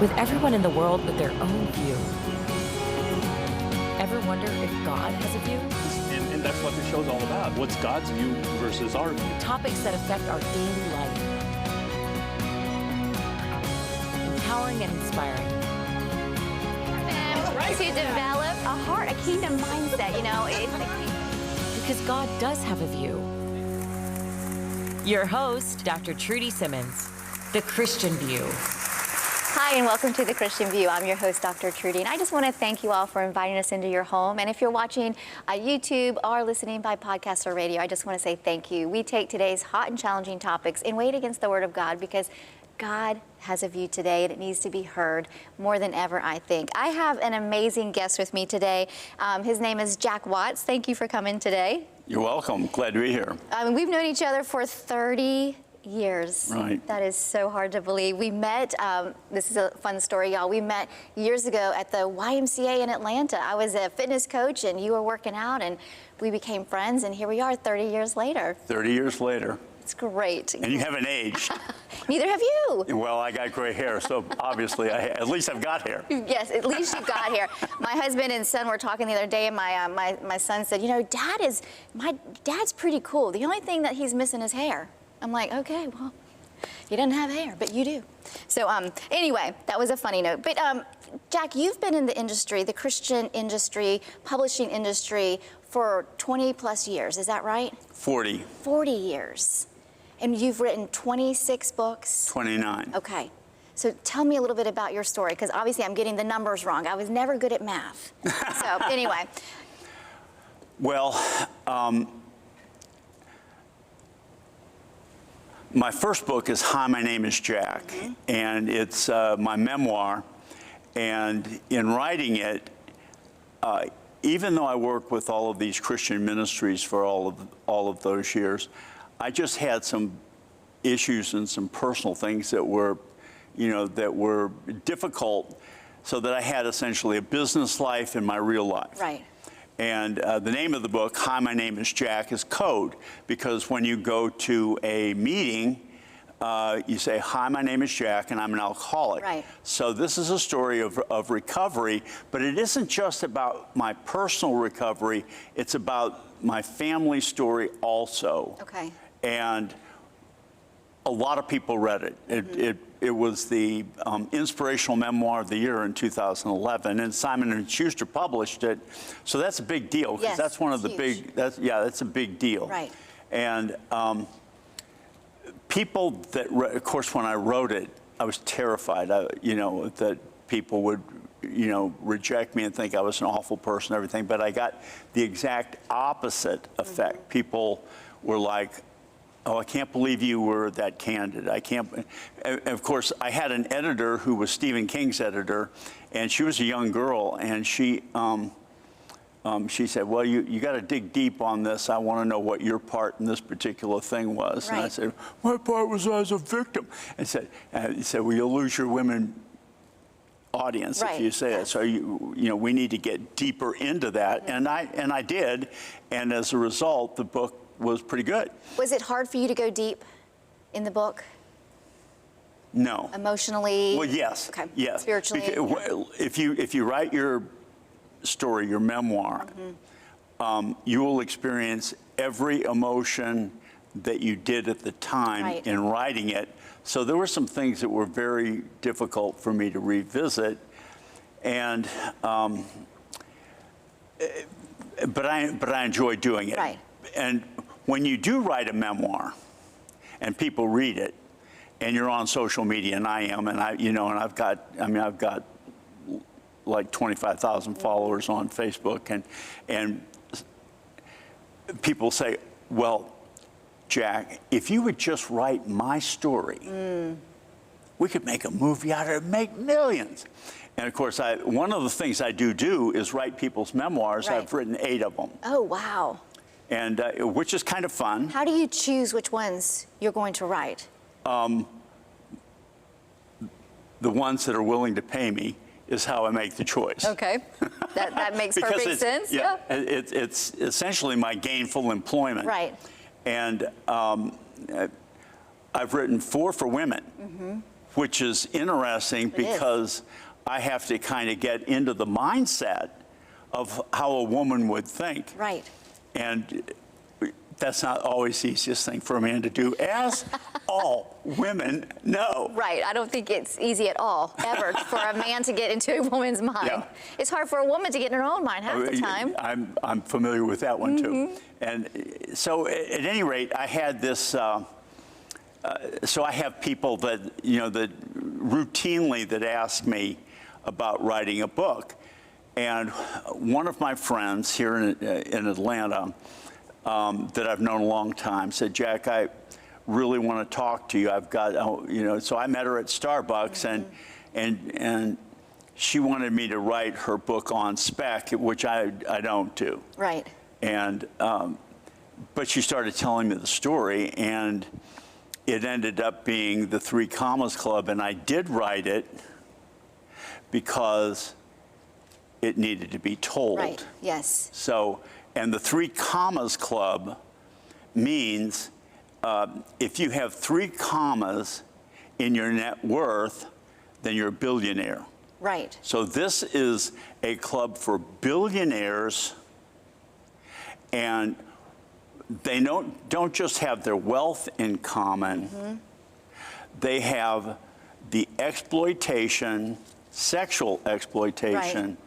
with everyone in the world with their own view. Ever wonder if God has a view? And that's what the show's all about. What's God's view versus our view? Topics that affect our daily life. Empowering and inspiring. To develop a heart, a kingdom mindset, Because God does have a view. Your host, Dr. Trudy Simmons, The Christian View. Hi, and welcome to The Christian View. I'm your host, Dr. Trudy, and I just want to thank you all for inviting us into your home. And if you're watching YouTube or listening by podcast or radio, I just want to say thank you. We take today's hot and challenging topics and weigh it against the Word of God because God has a view today, and it needs to be heard more than ever, I think. I have an amazing guest with me today. His name is Jack Watts. Thank you for coming today. You're welcome. Glad to be here. We've known each other for 30 years. Right. That is so hard to believe. We met, this is a fun story, y'all. We met years ago at the YMCA in Atlanta. I was a fitness coach, and you were working out, and we became friends, and here we are 30 years later. 30 years later. It's great. And you haven't aged. Neither have you. Well, I got gray hair, so obviously, at least I've got hair. Yes, at least you got here. My husband and son were talking the other day, and my son said, my dad's pretty cool. The only thing that he's missing is hair. I'm like, okay, well, he doesn't have hair, but you do. So anyway, that was a funny note. But Jack, you've been in the industry, the Christian industry, publishing industry for 20 plus years, is that right? 40. 40 years. And you've written 26 books? 29. Okay. So tell me a little bit about your story, because obviously I'm getting the numbers wrong. I was never good at math. So anyway. Well, my first book is Hi, My Name is Jack, and it's my memoir. And in writing it, even though I worked with all of these Christian ministries for all of those years, I just had some issues and some personal things that were, that were difficult, so that I had essentially a business life and my real life. Right. And the name of the book, Hi, My Name is Jack, is code, because when you go to a meeting, you say, hi, my name is Jack, and I'm an alcoholic. Right. So this is a story of recovery, but it isn't just about my personal recovery, it's about my family story also. Okay. And a lot of people read it. It was the inspirational memoir of the year in 2011, and Simon & Schuster published it. So that's a big deal, because Yes, that's one of the huge. that's a big deal. Right. And people that, of course, when I wrote it, I was terrified, that people would, reject me and think I was an awful person and everything, but I got the exact opposite effect. People were like, oh, I can't believe you were that candid. I can't. And of course, I had an editor who was Stephen King's editor, and she was a young girl, and she said, well, you got to dig deep on this. I want to know what your part in this particular thing was. Right. And I said, my part was as a victim. And he said, well, you'll lose your women audience Right. if you say it. So we need to get deeper into that, and I did, and as a result, the book was pretty good. Was it hard for you to go deep in the book? No. Emotionally? Well, yes. Okay. Yes. Spiritually? If you write your story, your memoir, you will experience every emotion that you did at the time Right. in writing it. So there were some things that were very difficult for me to revisit, and but I enjoy doing it. Right. And when you do write a memoir, and people read it, and you're on social media, and I am, and I've got like 25,000 followers on Facebook, and people say, well, Jack, if you would just write my story, we could make a movie out of it, make millions. And of course, one of the things I do is write people's memoirs. Right. I've written 8 of them. Oh, wow. And which is kind of fun. How do you choose which ones you're going to write? The ones that are willing to pay me is how I make the choice. Okay. That makes perfect sense. Yeah. It's essentially my gainful employment. Right. And I've written 4 for women. which is interesting It is. because I have to kind of get into the mindset of how a woman would think. Right. And that's not always the easiest thing for a man to do, as all women know. Right. I don't think it's easy at all, ever, for a man to get into a woman's mind. Yeah. It's hard for a woman to get in her own mind half the time. I'm familiar with that one, too. Mm-hmm. And so at any rate, I had this, so I have people that, that routinely that ask me about writing a book. And one of my friends here in Atlanta that I've known a long time said, Jack, I really want to talk to you. I've got, so I met her at Starbucks, and she wanted me to write her book on spec, which I don't do. Right. And, but she started telling me the story, and it ended up being the Three Commas Club, and I did write it because it needed to be told. Right. Yes. So, and the Three Commas Club means if you have 3 commas in your net worth, then you're a billionaire. Right. So this is a club for billionaires, and they don't just have their wealth in common, they have the exploitation, sexual exploitation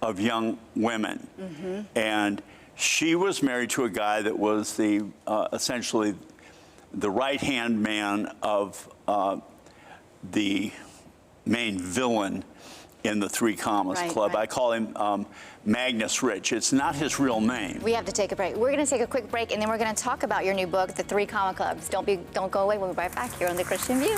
of young women. And she was married to a guy that was the essentially the right-hand man of the main villain in the Three Commas Club. I call him Magnus Rich. It's not his real name. We have to take a break. We're going to take a quick break, and then we're going to talk about your new book, The Three Comma Clubs. Don't go away. We'll be right back here on The Christian View.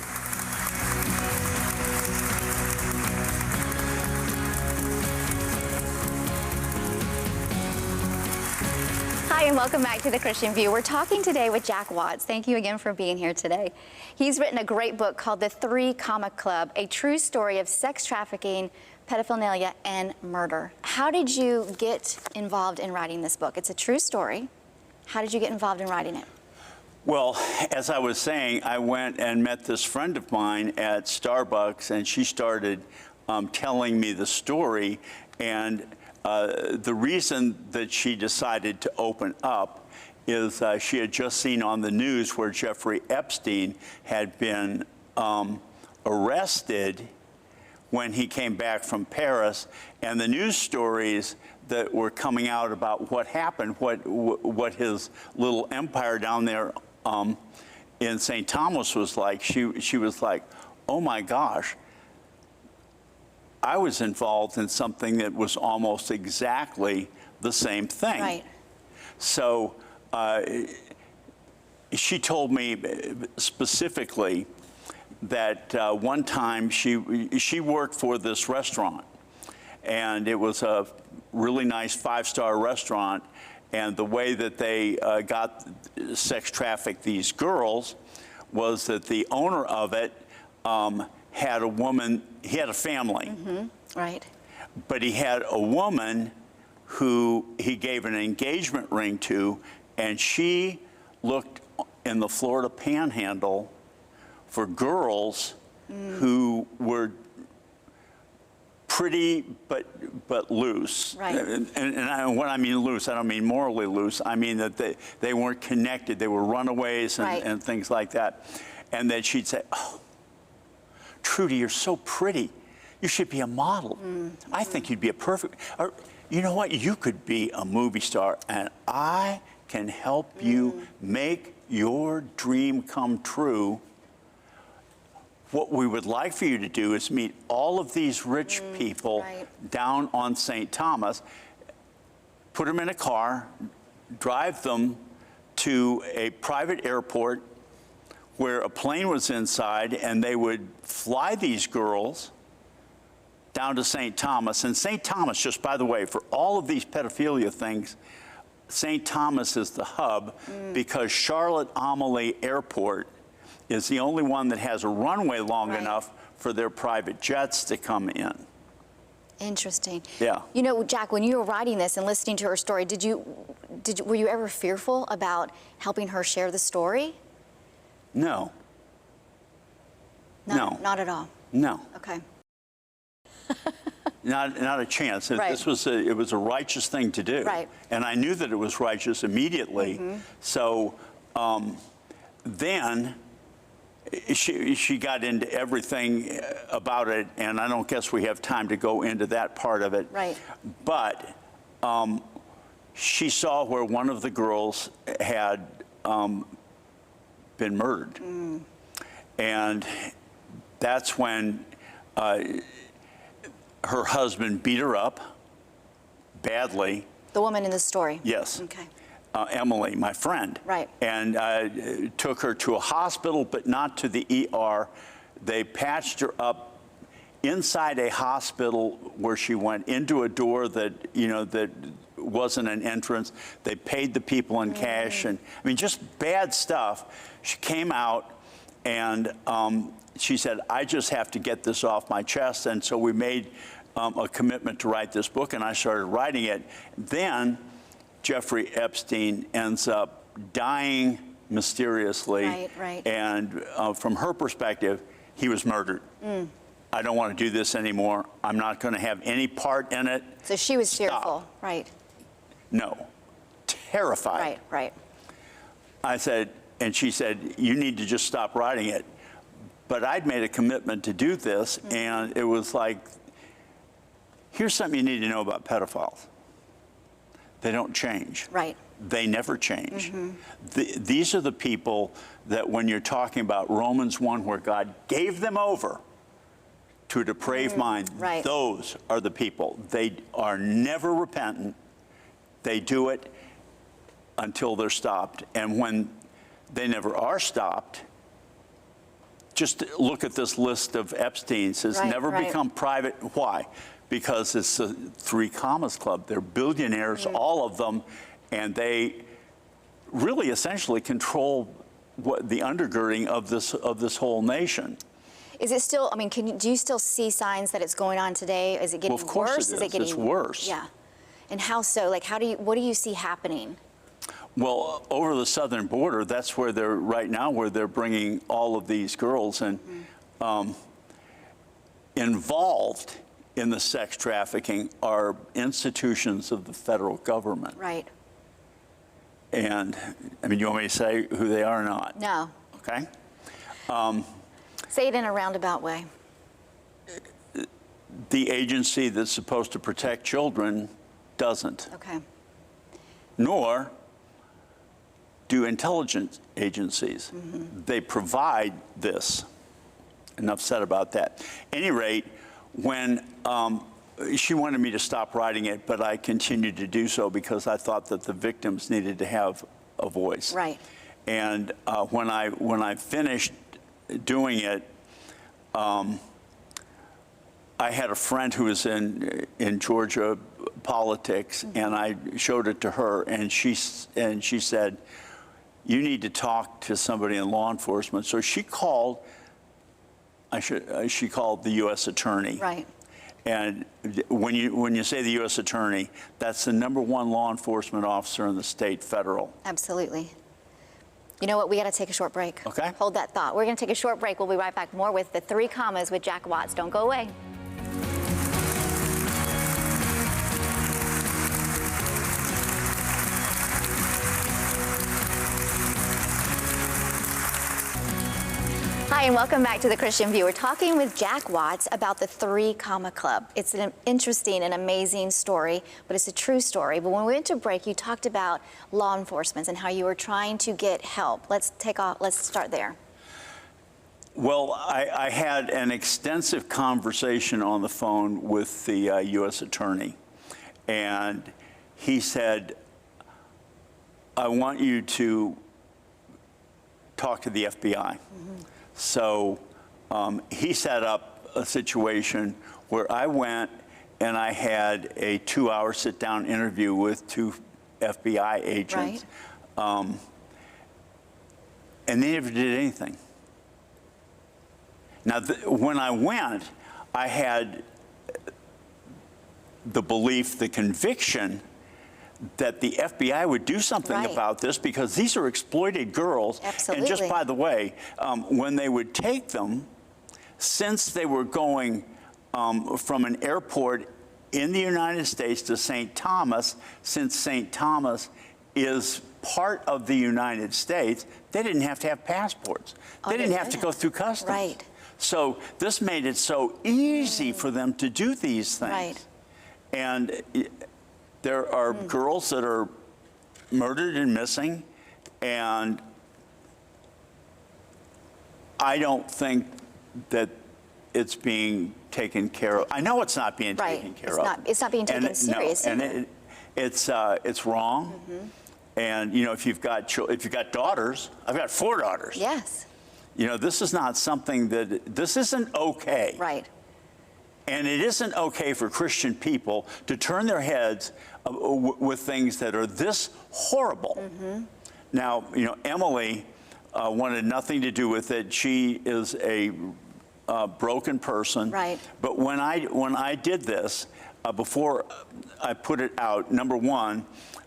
Hi, and welcome back to The Christian View. We're talking today with Jack Watts. Thank you again for being here today. He's written a great book called The Three Comma Club, a true story of sex trafficking, pedophilia, and murder. How did you get involved in writing this book? It's a true story. How did you get involved in writing it? Well, as I was saying, I went and met this friend of mine at Starbucks, and she started telling me the story. And the reason that she decided to open up is she had just seen on the news where Jeffrey Epstein had been arrested when he came back from Paris, and the news stories that were coming out about what happened, what his little empire down there in St. Thomas was like. She was like, oh my gosh, I was involved in something that was almost exactly the same thing. Right. So she told me specifically that one time she worked for this restaurant, and it was a really nice 5-star restaurant, and the way that they got sex trafficked these girls was that the owner of it had a woman, he had a family. Right. But he had a woman who he gave an engagement ring to, and she looked in the Florida Panhandle for girls who were pretty but loose. Right. And when I mean loose, I don't mean morally loose. I mean that they weren't connected. They were runaways and things like that. And then she'd say, oh, Trudy, you're so pretty. You should be a model. I think you'd be a perfect, or you know what? You could be a movie star, and I can help you make your dream come true. What we would like for you to do is meet all of these rich people down on St. Thomas, put them in a car, drive them to a private airport where a plane was inside, and they would fly these girls down to St. Thomas. And St. Thomas, just by the way, for all of these pedophilia things, St. Thomas is the hub because Charlotte Amalie Airport is the only one that has a runway long enough for their private jets to come in. Interesting. Yeah. You know, Jack, when you were writing this and listening to her story, were you ever fearful about helping her share the story? No. No. Not at all. No. Okay. Not a chance. Right. It was a righteous thing to do. Right. And I knew that it was righteous immediately. So then she got into everything about it, and I don't guess we have time to go into that part of it. Right. But she saw where one of the girls had been murdered. And that's when her husband beat her up badly. The woman in the story? Yes. Okay. Emily, my friend. Right. And took her to a hospital, but not to the ER. They patched her up inside a hospital where she went into a door that, that wasn't an entrance. They paid the people in cash. And I mean, just bad stuff. She came out and she said, I just have to get this off my chest. And so we made a commitment to write this book, and I started writing it. Then Jeffrey Epstein ends up dying mysteriously. Right. And from her perspective, he was murdered. I don't want to do this anymore. I'm not going to have any part in it. So she was Stop. fearful. Right. No. Terrified. Right. I said, and she said, you need to just stop writing it. But I'd made a commitment to do this, and it was like, here's something you need to know about pedophiles. They don't change. Right. They never change. These are the people that when you're talking about Romans 1, where God gave them over to a depraved mind, Right. those are the people. They are never repentant. They do it until they're stopped. And when they never are stopped, just look at this list of Epstein's. It's never become private. Why? Because it's the Three Commas Club. They're billionaires, all of them, and they really essentially control what the undergirding of this whole nation. Is it still, I mean, do you still see signs that it's going on today? Is it getting Well, of course worse? it is. It getting It's worse. Yeah. And how so? Like, what do you see happening? Well, over the southern border, that's where they're right now, where they're bringing all of these girls and involved in the sex trafficking are institutions of the federal government. Right. And I mean, you want me to say who they are or not? No. Okay. Say it in a roundabout way. The agency that's supposed to protect children doesn't. Okay. Nor do intelligence agencies. They provide this. Enough said about that. At any rate, when she wanted me to stop writing it, but I continued to do so because I thought that the victims needed to have a voice. Right. And when I finished doing it, I had a friend who was in Georgia politics, and I showed it to her, and she said, you need to talk to somebody in law enforcement. So she called. She called the U.S. Attorney. Right. And when you say the U.S. Attorney, that's the #1 law enforcement officer in the state, federal. Absolutely. You know what? We got to take a short break. Okay. Hold that thought. We're going to take a short break. We'll be right back more with the Three Commas with Jack Watts. Don't go away. Hi, and welcome back to the Christian View. We're talking with Jack Watts about the Three Comma Club. It's an interesting and amazing story, but it's a true story. But when we went to break, you talked about law enforcement and how you were trying to get help. Let's start there. Well, I had an extensive conversation on the phone with the U.S. Attorney, and he said, I want you to talk to the FBI. So he set up a situation where I went and I had a 2-hour sit-down interview with 2 FBI agents. Right. And they never did anything. Now, when I went, I had the belief, the conviction that the FBI would do something Right. about this because these are exploited girls. Absolutely. And just by the way, when they would take them, since they were going from an airport in the United States to St. Thomas, since St. Thomas is part of the United States, they didn't have to have passports. They didn't have to go through customs. Right. So this made it so easy for them to do these things. Right. And there are girls that are murdered and missing, and I don't think that it's being taken care of. I know it's not being taken care of. It's not being taken serious. And it's wrong. And you know, if you've got daughters, I've got 4 daughters. Yes. You know, this is not something this isn't okay. Right. And it isn't okay for Christian people to turn their heads with things that are this horrible. Now, you know, Emily wanted nothing to do with it. She is a broken person. Right. But when I did this, before I put it out, number one,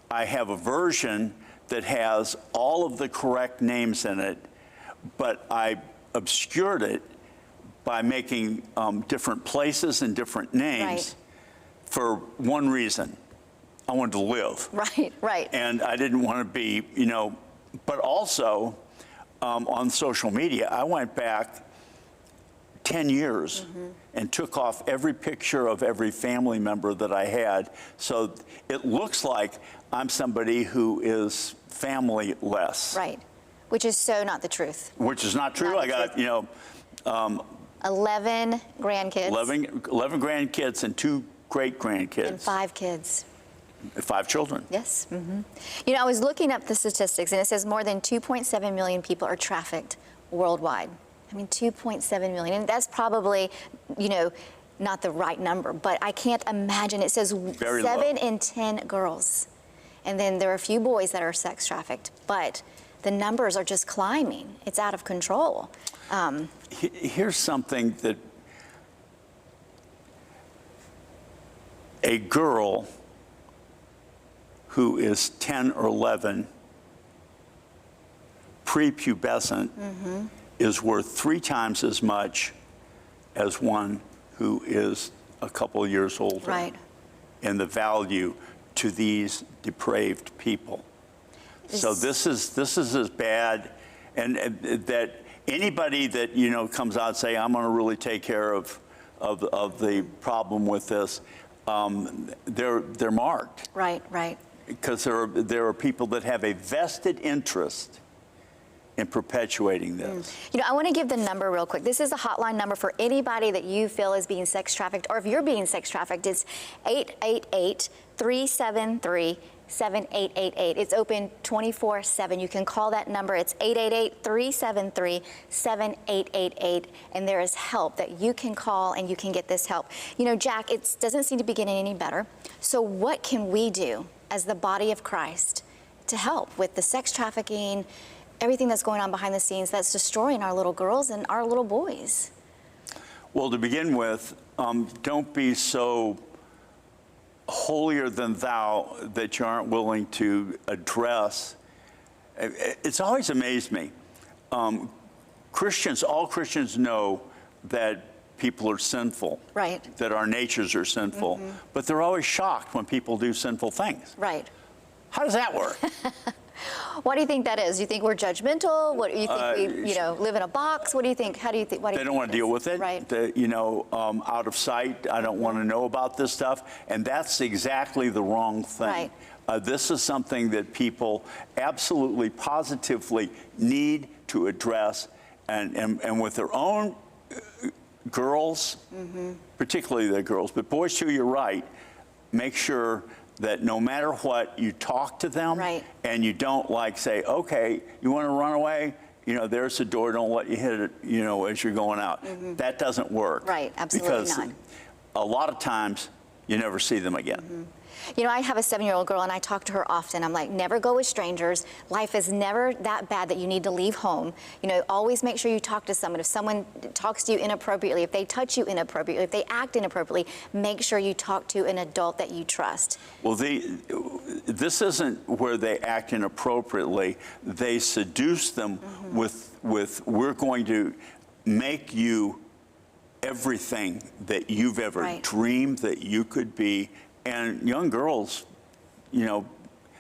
I have a version that has all of the correct names in it, but I obscured it by making different places and different names for one reason. I wanted to live. Right, right. And I didn't want to be, you know, but also on social media, I went back 10 years and took off every picture of every family member that I had. So it looks like I'm somebody who is family-less. Right. Which is so not the truth. Which is not true. Not I got, truth. you know, 11 grandkids. 11 grandkids and 2 great-grandkids. And 5 kids. 5 children. Yes. You know, I was looking up the statistics, and it says more than 2.7 million people are trafficked worldwide. I mean, 2.7 million. And that's probably, you know, not the right number, but I can't imagine. It says Very 7 low. in 10 girls. And then there are a few boys that are sex trafficked, but the numbers are just climbing. It's out of control. Here's something that a girl who is 10 or 11, prepubescent, is worth 3 times as much as one who is a couple of years older. Right. And the value to these depraved people. So this is as bad, and that anybody that, you know, comes out and say, I'm going to really take care of the problem with this, they're marked. Right, right. Because there are people that have a vested interest in perpetuating this. You know, I want to give the number real quick. This is a hotline number for anybody that you feel is being sex trafficked, or if you're being sex trafficked. It's 888-373-7888. It's open 24/7. You can call that number. It's 888-373-7888, and there is help that you can call, and you can get this help. You know, Jack, it doesn't seem to be getting any better. So what can we do as the body of Christ to help with the sex trafficking, everything that's going on behind the scenes that's destroying our little girls and our little boys? Well, to begin with, don't be so holier than thou that you aren't willing to address. It's always amazed me. All Christians know that people are sinful. Right. That our natures are sinful. But they're always shocked when people do sinful things. Right. How does that work? What do you think that is? You think we're judgmental? What do you think we, you know, live in a box? What do you think? How do you think? What do you They think don't want to deal with it. Right. You know, out of sight. I don't want to know about this stuff. And that's exactly the wrong thing. Right. This is something that people absolutely, positively need to address, and with their own girls, particularly the girls, but boys too, you're right. Make sure that no matter what, you talk to them, right. And you don't say, okay, you want to run away? You know, there's the door, don't let you hit it, you know, as you're going out. That doesn't work. Right, absolutely because not. A lot of times, you never see them again. You know, I have a 7-year-old girl, and I talk to her often. I'm like, never go with strangers. Life is never that bad that you need to leave home. You know, always make sure you talk to someone. If someone talks to you inappropriately, if they touch you inappropriately, if they act inappropriately, make sure you talk to an adult that you trust. Well, this isn't where they act inappropriately. They seduce them with we're going to make you everything that you've ever Right. dreamed that you could be. And young girls, you know,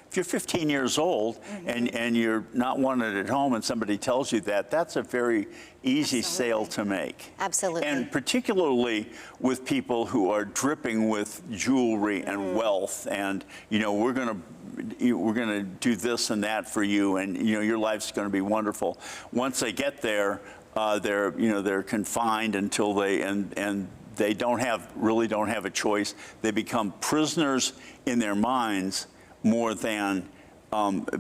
if you're 15 years old and you're not wanted at home and somebody tells you that, that's a very easy sale to make. Absolutely. And particularly with people who are dripping with jewelry and wealth and, you know, we're going to do this and that for you and, you know, your life's going to be wonderful. Once they get there, they're confined until they really don't have a choice. They become prisoners in their minds more than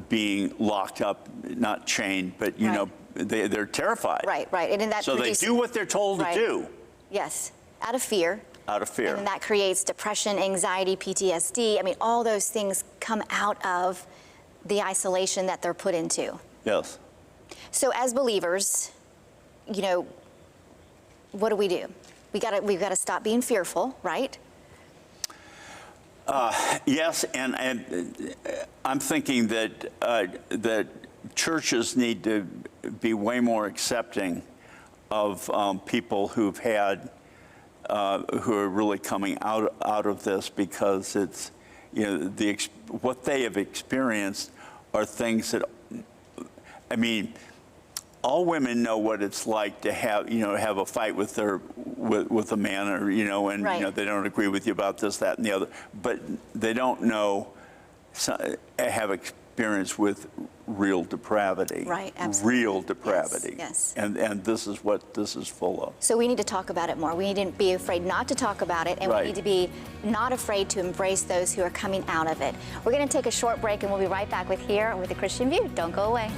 being locked up, not chained, but you know, they're terrified. Right, right. And then that so they do what they're told to do. Yes, out of fear. Out of fear. And then that creates depression, anxiety, PTSD. I mean, all those things come out of the isolation that they're put into. Yes. So as believers, you know, what do? We've got to stop being fearful, right? Yes, and I'm thinking that churches need to be way more accepting of people who've had who are really coming out of this, because it's, you know, what they have experienced are things that, I mean, all women know what it's like to have a fight with with a man, or you know, and you know, they don't agree with you about this, that, and the other, but they don't have experience with real depravity. Right, absolutely. Real depravity. Yes. And this is what this is full of. So we need to talk about it more. We need to be afraid not to talk about it, and we need to be not afraid to embrace those who are coming out of it. We're going to take a short break, and we'll be right back with The Christian View. Don't go away.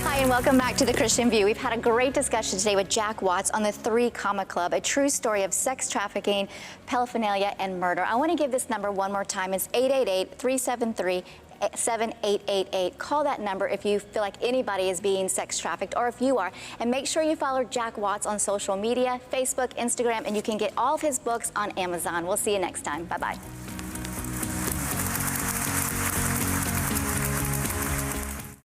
Hi, and welcome back to The Christian View. We've had a great discussion today with Jack Watts on the 3 Comma Club, a true story of sex trafficking, paraphernalia, and murder. I want to give this number one more time. It's 888-373-7888. Call that number if you feel like anybody is being sex trafficked, or if you are. And make sure you follow Jack Watts on social media, Facebook, Instagram, and you can get all of his books on Amazon. We'll see you next time. Bye-bye.